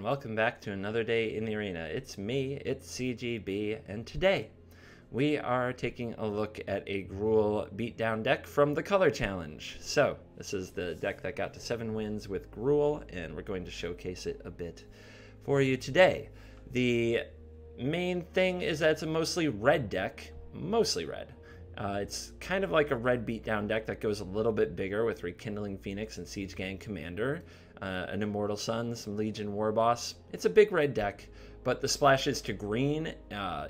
welcome back to another day in the arena. It's me, it's CGB, and today we are taking a look at a Gruul beatdown deck from the Color Challenge. So, this is the deck that got to 7 wins with Gruul, and we're going to showcase it a bit for you today. The main thing is that it's a mostly red deck, mostly red. It's kind of like a red beatdown deck that goes a little bit bigger with Rekindling Phoenix and Siege Gang Commander, an Immortal Sun, some Legion Warboss. It's a big red deck, but the splashes to green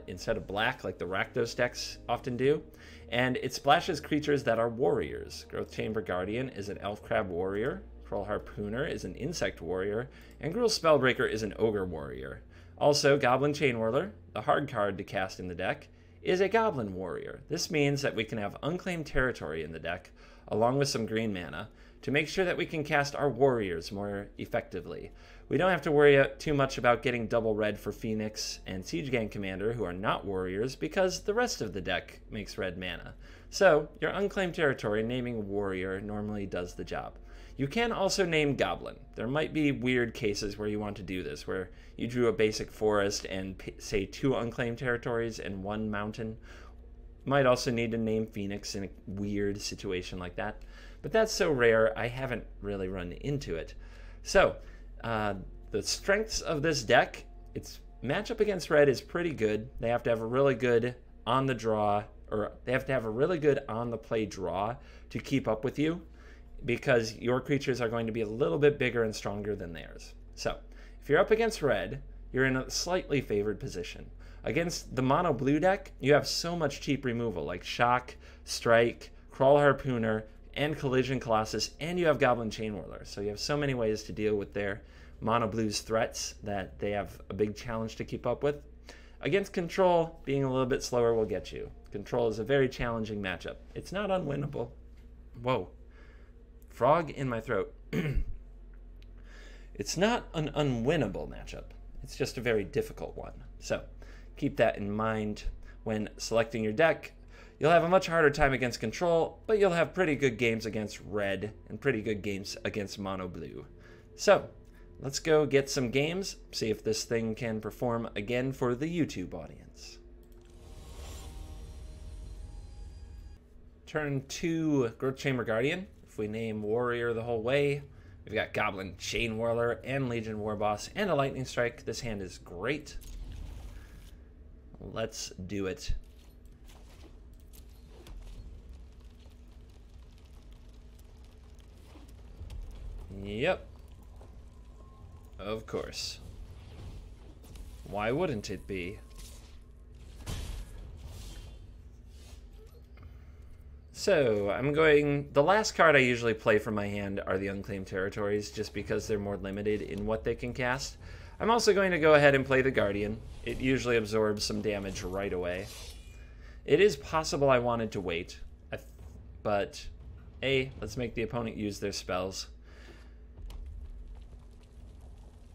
instead of black like the Rakdos decks often do. And it splashes creatures that are warriors. Growth Chamber Guardian is an Elf Crab warrior, Kroll Harpooner is an Insect warrior, and Gruul Spellbreaker is an Ogre warrior. Also, Goblin Chainwhirler, the hard card to cast in the deck, is a Goblin warrior. This means that we can have unclaimed territory in the deck, along with some green mana, to make sure that we can cast our warriors more effectively. We don't have to worry too much about getting double red for Phoenix and Siege Gang Commander, who are not warriors, because the rest of the deck makes red mana. So, your unclaimed territory, naming warrior, normally does the job. You can also name Goblin. There might be weird cases where you want to do this, where you drew a basic forest and say 2 unclaimed territories and 1 mountain. Might also need to name Phoenix in a weird situation like that. But that's so rare, I haven't really run into it. So, the strengths of this deck, its matchup against red is pretty good. They have to have a really good on the draw, or they have to have a really good on the play draw to keep up with you, because your creatures are going to be a little bit bigger and stronger than theirs. So, if you're up against red, you're in a slightly favored position. Against the mono blue deck, you have so much cheap removal, like Shock, Strike, Kroll Harpooner, and Collision Colossus, and you have Goblin Chainwhirler. So you have so many ways to deal with their mono blue's threats that they have a big challenge to keep up with. Against Control, being a little bit slower will get you. Control is a very challenging matchup. It's not unwinnable. Whoa. Frog in my throat. It's not an unwinnable matchup. It's just a very difficult one. So keep that in mind when selecting your deck. You'll have a much harder time against Control, but you'll have pretty good games against red and pretty good games against mono blue. So let's go get some games, see if this thing can perform again for the YouTube audience. Turn 2, Growth Chamber Guardian. If we name Warrior the whole way, we've got Goblin Chainwhirler and Legion Warboss and a Lightning Strike. This hand is great. Let's do it. Yep. Of course. Why wouldn't it be? So, the last card I usually play from my hand are the Unclaimed Territories, just because they're more limited in what they can cast. I'm also going to go ahead and play the Guardian. It usually absorbs some damage right away. It is possible I wanted to wait, but let's make the opponent use their spells.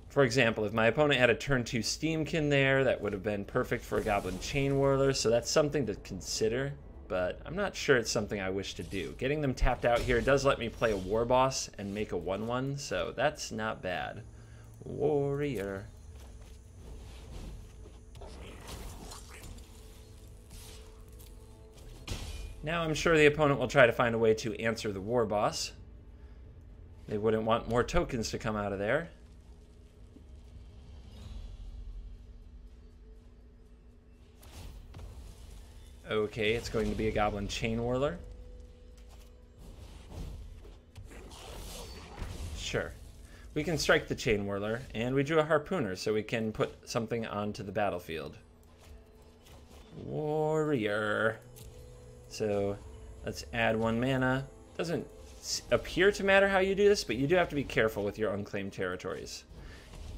For example, if my opponent had a turn 2 Steamkin there, that would have been perfect for a Goblin Chainwhirler, so that's something to consider. But I'm not sure it's something I wish to do. Getting them tapped out here does let me play a Warboss and make a 1/1, so that's not bad. Warrior. Now I'm sure the opponent will try to find a way to answer the Warboss. They wouldn't want more tokens to come out of there. Okay, it's going to be a Goblin Chainwhirler. Sure. We can strike the Chainwhirler, and we drew a Harpooner, so we can put something onto the battlefield. Warrior. So, let's add 1 mana. Doesn't appear to matter how you do this, but you do have to be careful with your unclaimed territories.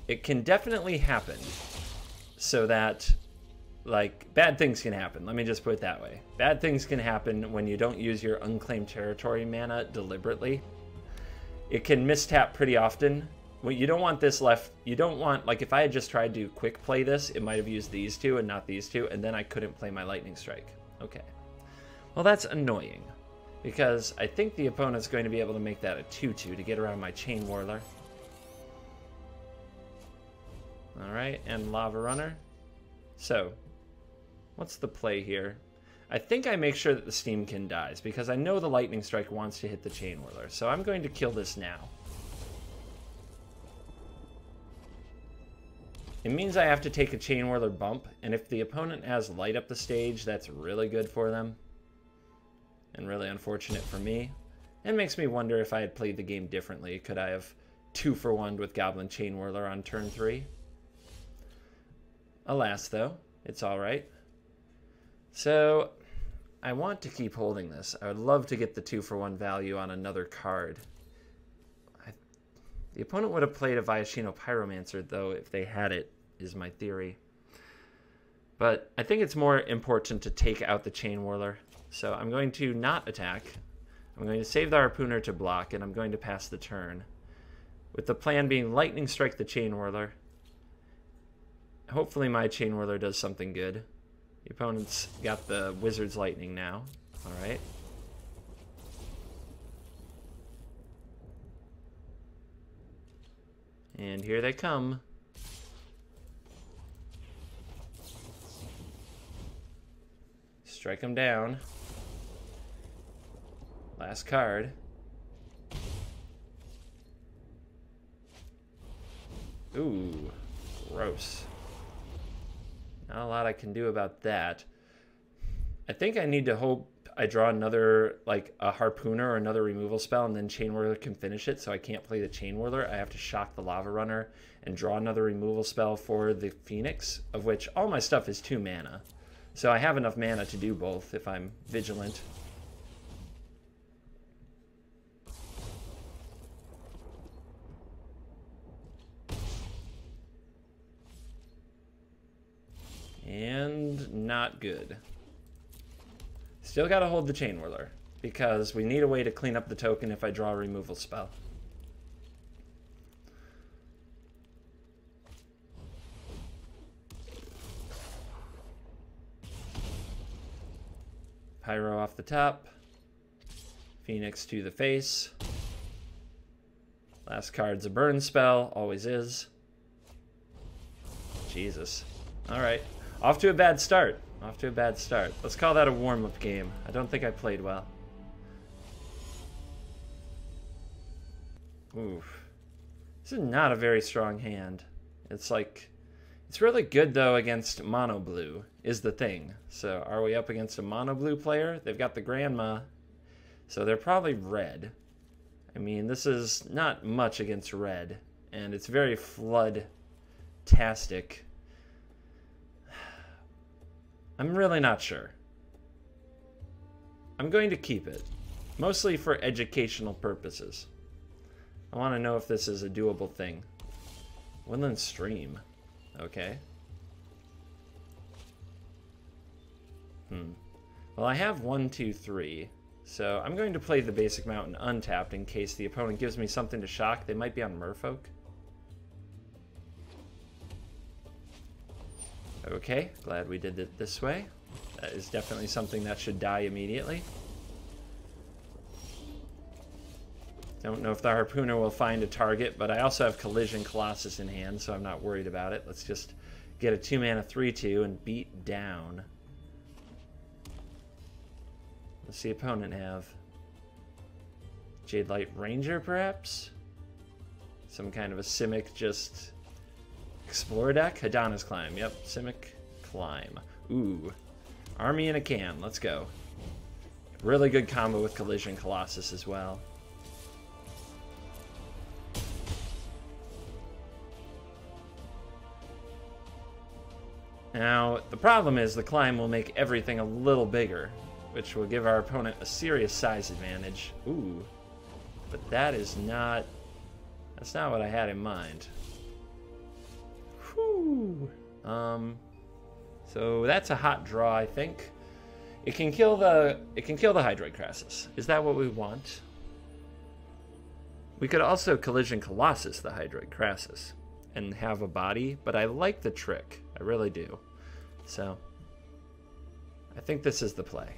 It can definitely happen, so that bad things can happen. Let me just put it that way. Bad things can happen when you don't use your unclaimed territory mana deliberately. It can mistap pretty often. Well, you don't want this left. You don't want, if I had just tried to quick play this, it might have used these 2 and not these 2, and then I couldn't play my Lightning Strike. Okay. Well, that's annoying, because I think the opponent's going to be able to make that a 2/2 to get around my Chainwhirler. Alright, and Lava Runner. So, what's the play here? I think I make sure that the Steamkin dies, because I know the Lightning Strike wants to hit the Chain Whirler, so I'm going to kill this now. It means I have to take a Chain Whirler bump, and if the opponent has Light Up the stage, that's really good for them. And really unfortunate for me. It makes me wonder if I had played the game differently. Could I have 2-for-1'd with Goblin Chain Whirler on turn 3? Alas, though, it's alright. So, I want to keep holding this. I would love to get the 2-for-1 value on another card. The opponent would have played a Viashino Pyromancer, though, if they had it, is my theory. But I think it's more important to take out the Chain Whirler. So I'm going to not attack. I'm going to save the Harpooner to block, and I'm going to pass the turn. With the plan being Lightning Strike the Chain Whirler. Hopefully my Chain Whirler does something good. The opponent's got the Wizard's Lightning now. Alright. And here they come. Strike them down. Last card. Ooh, gross. Not a lot I can do about that. I think I need to hope I draw another, like a Harpooner or another removal spell, and then Chain Whirler can finish it, so I can't play the Chain Whirler. I have to shock the Lava Runner and draw another removal spell for the Phoenix, of which all my stuff is 2 mana. So I have enough mana to do both if I'm vigilant. And not good. Still gotta hold the Chain Whirler, because we need a way to clean up the token if I draw a removal spell. Pyro off the top. Phoenix to the face. Last card's a burn spell, always is. Jesus. Alright. Off to a bad start. Off to a bad start. Let's call that a warm-up game. I don't think I played well. Oof. This is not a very strong hand. It's like... It's really good, though, against mono blue, is the thing. So, are we up against a mono blue player? They've got the Grandma, so they're probably red. I mean, this is not much against red, and it's very flood-tastic. I'm really not sure. I'm going to keep it, mostly for educational purposes. I want to know if this is a doable thing. Woodland Stream. Okay. Well, I have 1, 2, 3, so I'm going to play the basic mountain untapped in case the opponent gives me something to shock. They might be on Merfolk. Okay, glad we did it this way. That is definitely something that should die immediately. Don't know if the Harpooner will find a target, but I also have Collision Colossus in hand, so I'm not worried about it. Let's just get a 2-mana 3/2 and beat down. What's the opponent have? Jade Light Ranger, perhaps? Some kind of a Simic just explore deck? Hadana's Climb. Yep, Simic Climb. Ooh. Army in a can. Let's go. Really good combo with Collision Colossus as well. Now, the problem is the climb will make everything a little bigger, which will give our opponent a serious size advantage. Ooh. But that is not... That's not what I had in mind. Whew. So that's a hot draw, I think. It can kill the Hydroid Crassus. Is that what we want? We could also Collision Colossus the Hydroid Crassus and have a body, but I like the trick. I really do. So, I think this is the play.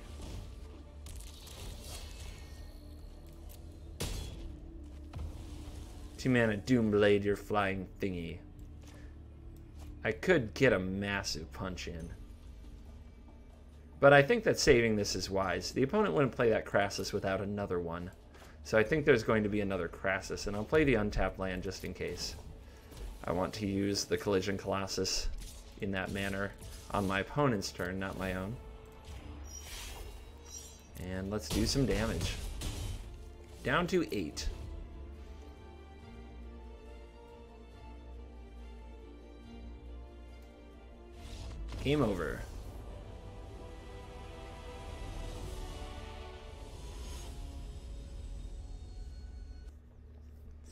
Two mana Doomblade your flying thingy. I could get a massive punch in. But I think that saving this is wise. The opponent wouldn't play that Crassus without another one. So I think there's going to be another Crassus, and I'll play the untapped land just in case. I want to use the Collision Colossus in that manner on my opponent's turn, not my own. And let's do some damage. Down to 8. Game over.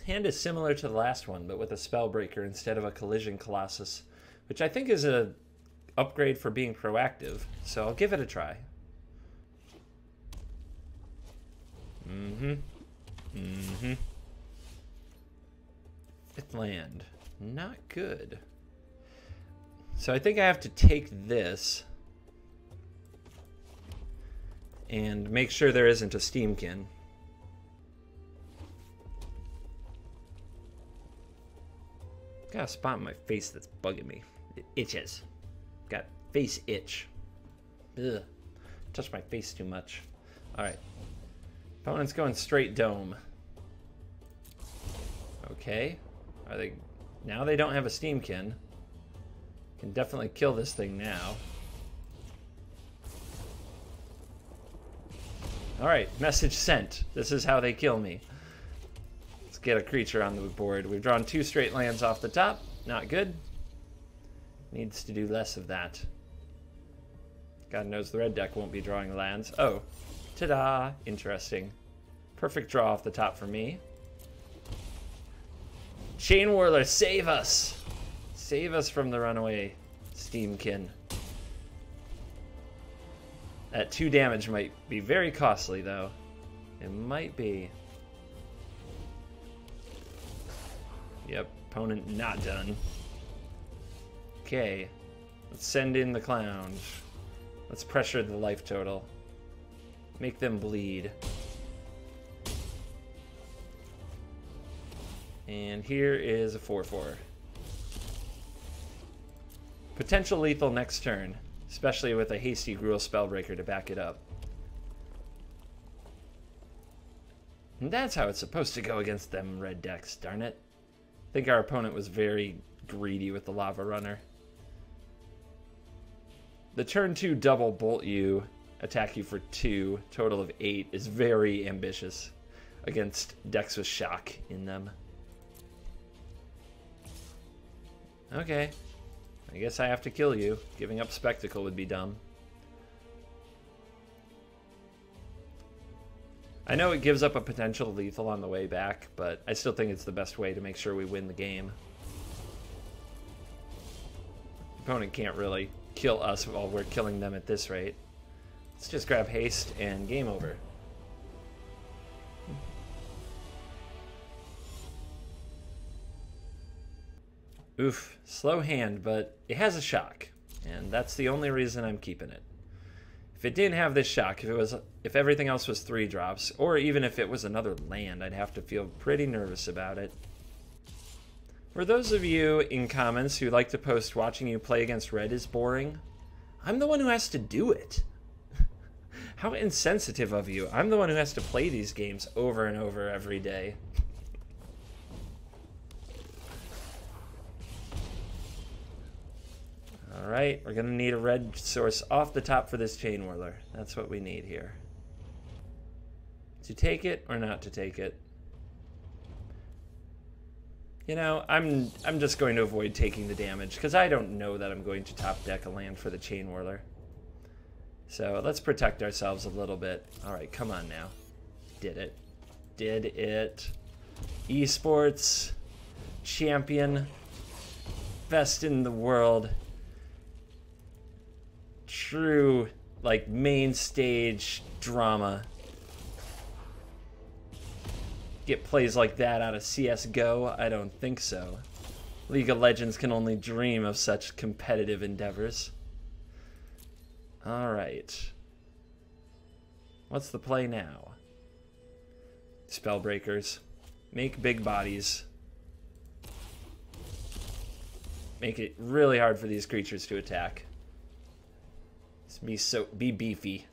Hand is similar to the last one, but with a Spellbreaker instead of a Collision Colossus, which I think is a upgrade for being proactive, so I'll give it a try. Fifth land. Not good. So I think I have to take this and make sure there isn't a Steamkin. Got a spot on my face that's bugging me. It itches. Got face itch. Ugh. Touch my face too much. Alright. Opponent's going straight dome. Okay. Are they... Now they don't have a Steamkin. Can definitely kill this thing now. Alright, message sent. This is how they kill me. Let's get a creature on the board. We've drawn 2 straight lands off the top. Not good. Needs to do less of that. God knows the red deck won't be drawing lands. Oh, ta-da! Interesting. Perfect draw off the top for me. Chain Whirler, save us! Save us from the runaway Steamkin. That 2 damage might be very costly, though. It might be. Yep, opponent not done. Okay, let's send in the clowns. Let's pressure the life total. Make them bleed. And here is a 4/4. Potential lethal next turn, especially with a Hasty Gruul Spellbreaker to back it up. And that's how it's supposed to go against them red decks, darn it. I think our opponent was very greedy with the Lava Runner. The turn 2 double bolt you, attack you for 2, total of 8, is very ambitious against decks with shock in them. Okay, I guess I have to kill you. Giving up Spectacle would be dumb. I know it gives up a potential lethal on the way back, but I still think it's the best way to make sure we win the game. Opponent can't really kill us while we're killing them at this rate. Let's just grab haste and game over. Oof, slow hand, but it has a shock, and that's the only reason I'm keeping it. If it didn't have this shock, if everything else was 3 drops, or even if it was another land, I'd have to feel pretty nervous about it. For those of you in comments who like to post watching you play against red is boring, I'm the one who has to do it. How insensitive of you. I'm the one who has to play these games over and over every day. Alright, we're going to need a red source off the top for this Chain Whirler. That's what we need here. To take it or not to take it? You know, I'm just going to avoid taking the damage, because I don't know that I'm going to top deck a land for the Chain Whirler. So let's protect ourselves a little bit. Alright, come on now. Did it. Did it. Esports. Champion. Best in the world. True, like, main stage drama. Get plays like that out of CSGO? I don't think so. League of Legends can only dream of such competitive endeavors. Alright. What's the play now? Spellbreakers. Make big bodies. Make it really hard for these creatures to attack. Be beefy.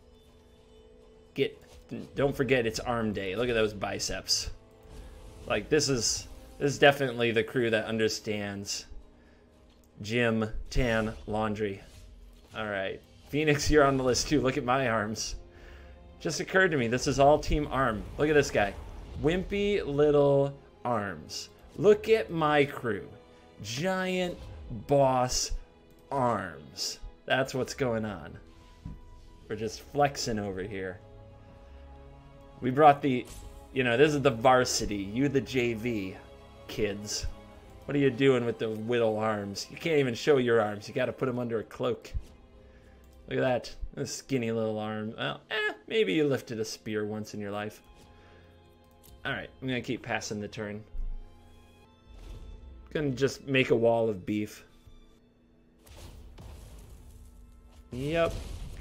Don't forget it's arm day. Look at those biceps. Like this is definitely the crew that understands gym, tan, laundry. All right, Phoenix, you're on the list too. Look at my arms. Just occurred to me, this is all team arm. Look at this guy. Wimpy little arms. Look at my crew. Giant boss arms. That's what's going on. We're just flexing over here. We brought the, this is the varsity. You the JV, kids. What are you doing with the little arms? You can't even show your arms. You got to put them under a cloak. Look at that. A skinny little arm. Well, maybe you lifted a spear once in your life. Alright, I'm going to keep passing the turn. Gonna just make a wall of beef. Yep.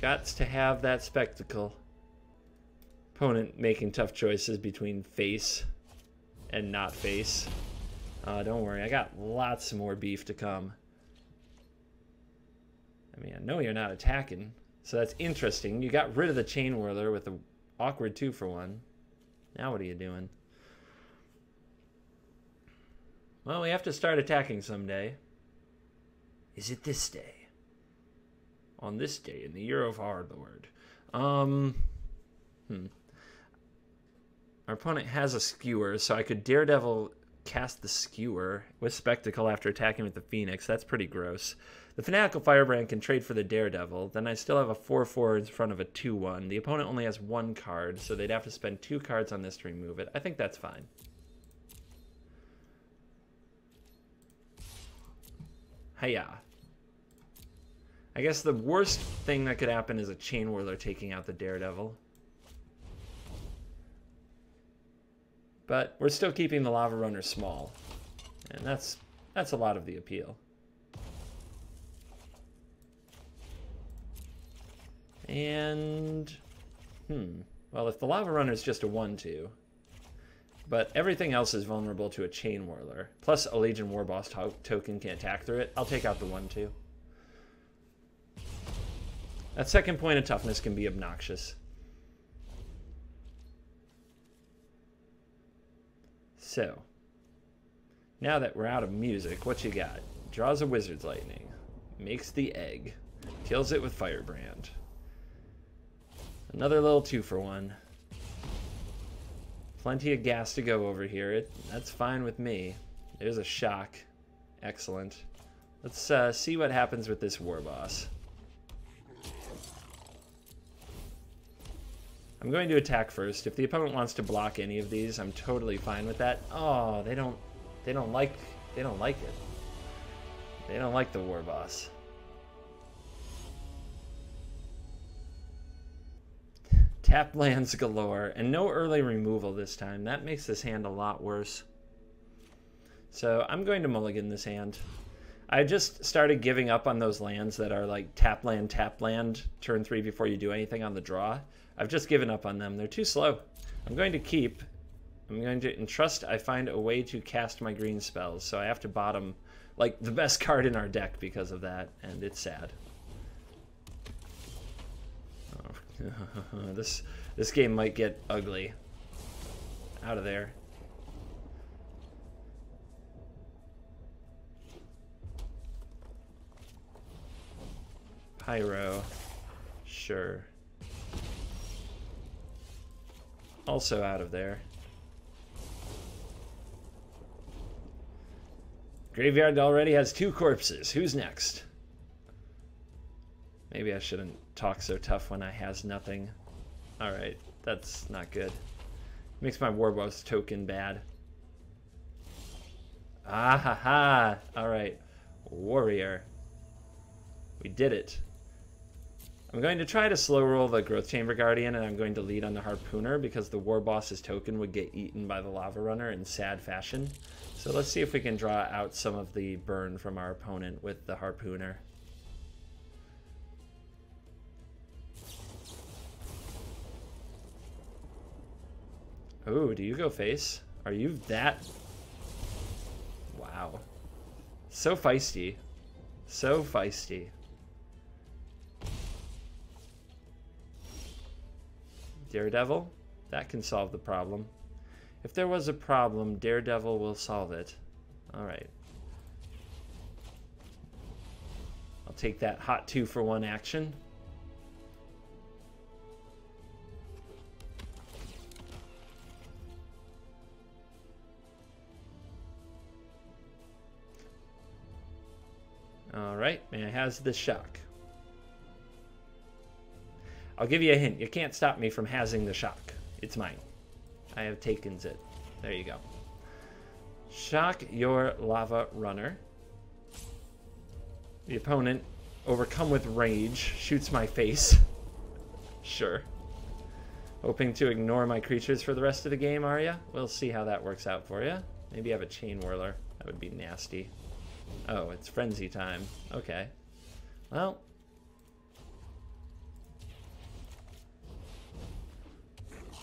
Gots to have that spectacle. Opponent making tough choices between face and not face. Don't worry, I got lots more beef to come. I mean, I know you're not attacking, so that's interesting. You got rid of the Chain Whirler with an awkward 2-for-1. Now what are you doing? Well, we have to start attacking someday. Is it this day? On this day, in the year of our Lord. Our opponent has a skewer, so I could Daredevil cast the skewer with Spectacle after attacking with the Phoenix. That's pretty gross. The Fanatical Firebrand can trade for the Daredevil. Then I still have a 4/4 in front of a 2/1. The opponent only has 1 card, so they'd have to spend 2 cards on this to remove it. I think that's fine. Hiya. I guess the worst thing that could happen is a Chain Whirler taking out the Daredevil. But we're still keeping the Lava Runner small. And that's a lot of the appeal. And, well, if the Lava Runner is just a 1/2, but everything else is vulnerable to a Chain Whirler, plus a Legion Warboss token can attack through it, I'll take out the 1/2. That second point of toughness can be obnoxious. So, now that we're out of music, what you got? Draws a Wizard's Lightning, makes the egg, kills it with Firebrand. Another little 2-for-1. Plenty of gas to go over here. That's fine with me. There's a shock. Excellent. Let's see what happens with this Warboss. I'm going to attack first. If the opponent wants to block any of these, I'm totally fine with that. Oh, they don't like it. They don't like the Warboss. Tap lands galore, and no early removal this time. That makes this hand a lot worse. So I'm going to mulligan this hand. I just started giving up on those lands that are like tap land, turn 3 before you do anything on the draw. I've just given up on them. They're too slow. I'm going to entrust I find a way to cast my green spells, so I have to bottom like the best card in our deck because of that, and it's sad. This game might get ugly. Out of there. Pyro. Sure. Also out of there. Graveyard already has 2 corpses. Who's next? Maybe I shouldn't talk so tough when I has nothing. Alright, that's not good. Makes my Warboss token bad. Ah ha ha! Alright. Warrior. We did it. I'm going to try to slow roll the Growth Chamber Guardian, and I'm going to lead on the Harpooner because the Warboss's token would get eaten by the Lava Runner in sad fashion. So let's see if we can draw out some of the burn from our opponent with the Harpooner. Oh, do you go face? Are you that? Wow. So feisty. So feisty. Daredevil? That can solve the problem. If there was a problem, Daredevil will solve it. Alright. I'll take that hot 2-for-1 action. Alright, man has the shock. I'll give you a hint. You can't stop me from having the shock. It's mine. I have taken it. There you go. Shock your lava runner. The opponent, overcome with rage, shoots my face. Sure. Hoping to ignore my creatures for the rest of the game, are ya? We'll see how that works out for you. Maybe have a chain whirler. That would be nasty. Oh, it's frenzy time. Okay. Well.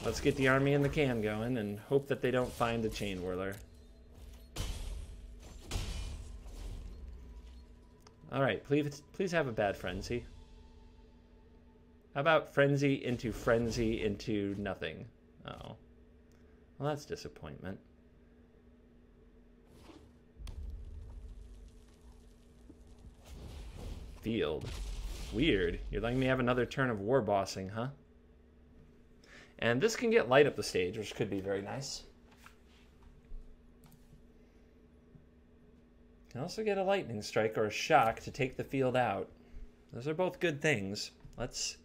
Let's get the army in the can going and hope that they don't find a chain whirler. Alright, please have a bad frenzy. How about frenzy into nothing? Oh. Well, that's disappointment. Field. Weird. You're letting me have another turn of war bossing, huh? And this can get light up the stage, which could be very nice. Can also get a lightning strike or a shock to take the field out. Those are both good things. Let's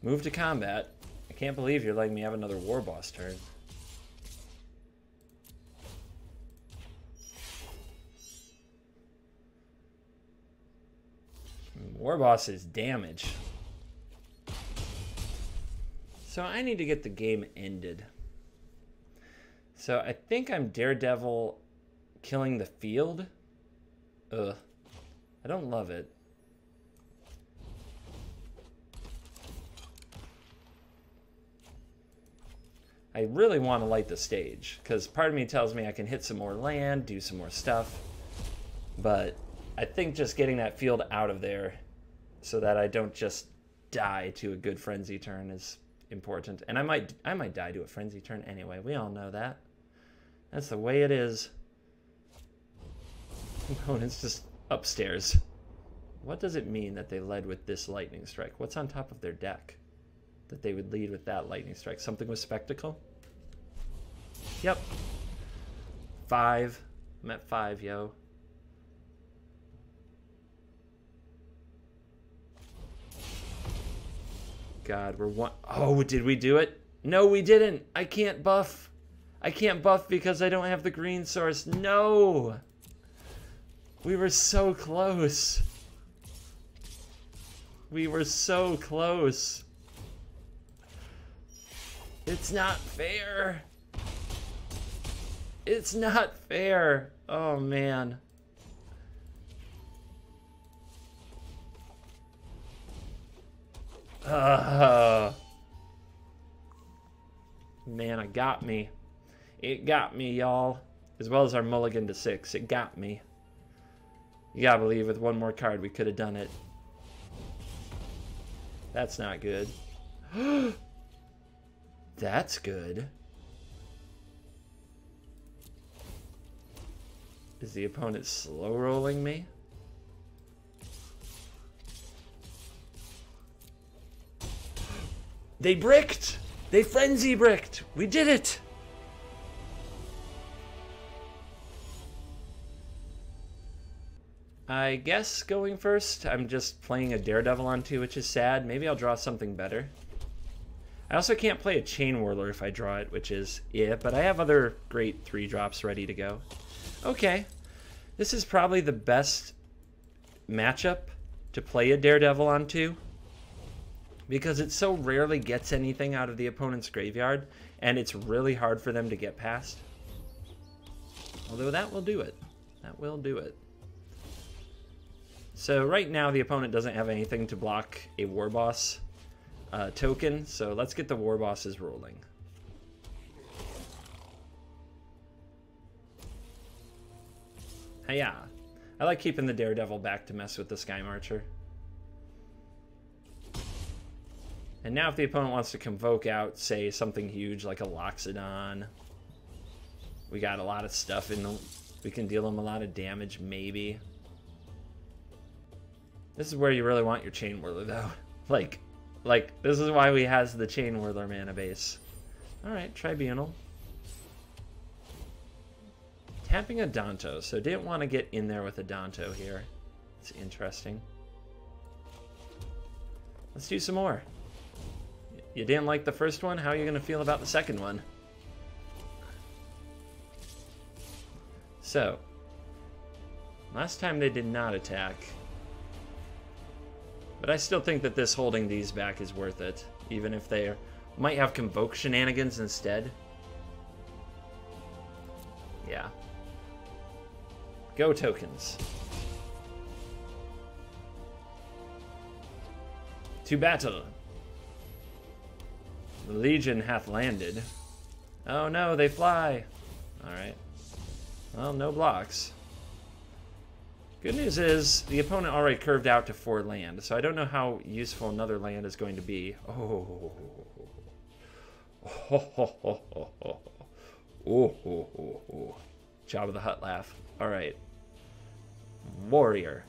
move to combat. I can't believe you're letting me have another war boss turn. War boss is damage. So I need to get the game ended. So I think I'm Daredevil killing the field. Ugh. I don't love it. I really want to light the stage, because part of me tells me I can hit some more land, do some more stuff. But I think just getting that field out of there so that I don't just die to a good frenzy turn is important. And I might die to a frenzy turn anyway. We all know that. That's the way it is. Opponent's just upstairs. What does it mean that they led with this lightning strike? What's on top of their deck that they would lead with that lightning strike? Something with spectacle? Yep. 5. I'm at 5, yo. God, we're one. Oh, did we do it? No, we didn't. I can't buff. I can't buff because I don't have the green source. No. We were so close. We were so close. It's not fair. It's not fair. Oh, man. Man, it got me. It got me, y'all. As well as our mulligan to 6. It got me. You gotta believe with one more card we could have done it. That's not good. That's good. Is the opponent slow rolling me? They bricked! They frenzy bricked! We did it! I guess going first, I'm just playing a Daredevil on 2, which is sad. Maybe I'll draw something better. I also can't play a Chain Whirler if I draw it, which is, yeah, but I have other great 3-drops ready to go. Okay, this is probably the best matchup to play a Daredevil on 2, because it so rarely gets anything out of the opponent's graveyard, and it's really hard for them to get past. Although that will do it. That will do it. So right now the opponent doesn't have anything to block a War Boss token, so let's get the War Bosses rolling. Hiya! I like keeping the Daredevil back to mess with the Sky Marcher. And now if the opponent wants to convoke out, say, something huge like a Loxodon, we got a lot of stuff in them. We can deal them a lot of damage, maybe. This is where you really want your Chain Whirler, though. Like, this is why we has the Chain Whirler mana base. Alright, Tribunal. Tapping a Danto, so didn't want to get in there with a Danto here. It's interesting. Let's do some more. You didn't like the first one? How are you going to feel about the second one? So, last time they did not attack. But I still think that this holding these back is worth it, even if they might have Convoke shenanigans instead. Yeah. Go tokens. To battle. The Legion hath landed. Oh no, they fly. Alright. Well, no blocks. Good news is, the opponent already curved out to 4 land, so I don't know how useful another land is going to be. Oh. Oh. Jabba the Hutt laugh. Alright. Warrior.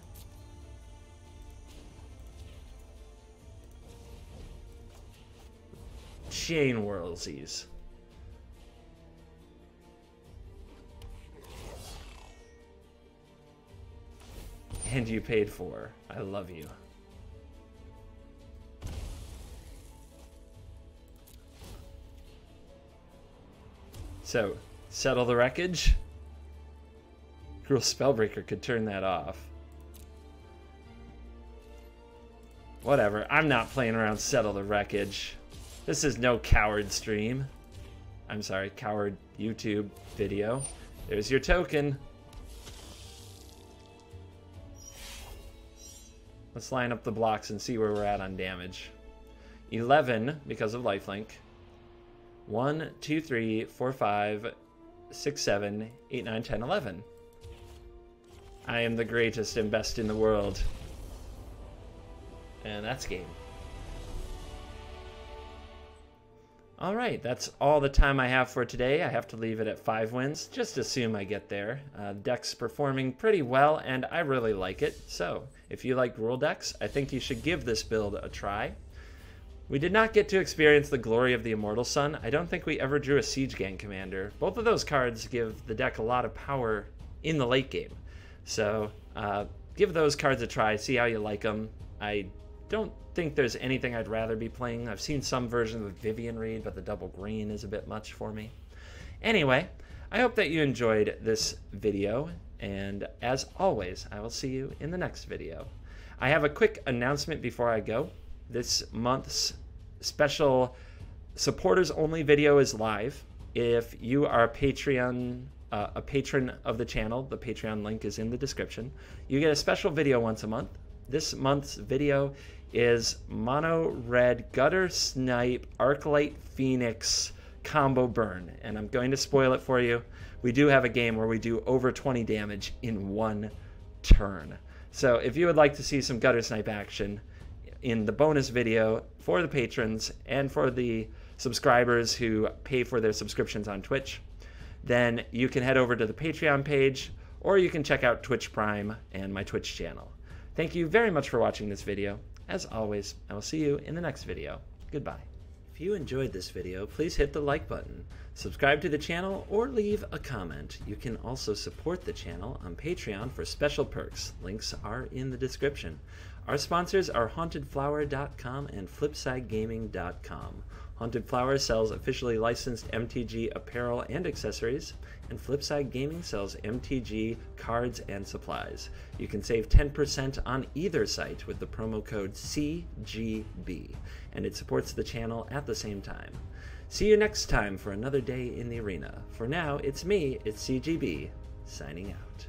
Chain Whirlsies. And you paid for. I love you. So, settle the wreckage. Gruul Spellbreaker could turn that off. Whatever, I'm not playing around settle the wreckage. This is no coward stream. I'm sorry, coward YouTube video. There's your token. Let's line up the blocks and see where we're at on damage. 11 because of lifelink. 1, 2, 3, 4, 5, 6, 7, 8, 9, 10, 11. I am the greatest and best in the world. And that's game. Alright, that's all the time I have for today. I have to leave it at 5 wins. Just assume I get there. Deck's performing pretty well, and I really like it. So, if you like Gruul decks, I think you should give this build a try. We did not get to experience the glory of the Immortal Sun. I don't think we ever drew a Siege Gang Commander. Both of those cards give the deck a lot of power in the late game. So, give those cards a try, see how you like them. I don't think there's anything I'd rather be playing. I've seen some versions of Vivian Reed, but the double green is a bit much for me. Anyway, I hope that you enjoyed this video, and as always, I will see you in the next video. I have a quick announcement before I go. This month's special supporters-only video is live. If you are a patron of the channel, the Patreon link is in the description. You get a special video once a month. This month's video is Mono Red Gutter Snipe Arclight Phoenix combo burn, and I'm going to spoil it for you. We do have a game where we do over 20 damage in 1 turn. So if you would like to see some Gutter Snipe action in the bonus video for the patrons and for the subscribers who pay for their subscriptions on Twitch, then you can head over to the Patreon page, or you can check out Twitch Prime and my Twitch channel. Thank you very much for watching this video. As always, I will see you in the next video. Goodbye. If you enjoyed this video, please hit the like button, subscribe to the channel, or leave a comment. You can also support the channel on Patreon for special perks. Links are in the description. Our sponsors are HauntedFlower.com and FlipsideGaming.com. Haunted Flower sells officially licensed MTG apparel and accessories, and Flipside Gaming sells MTG cards and supplies. You can save 10% on either site with the promo code CGB, and it supports the channel at the same time. See you next time for another day in the arena. For now, it's me, it's CGB, signing out.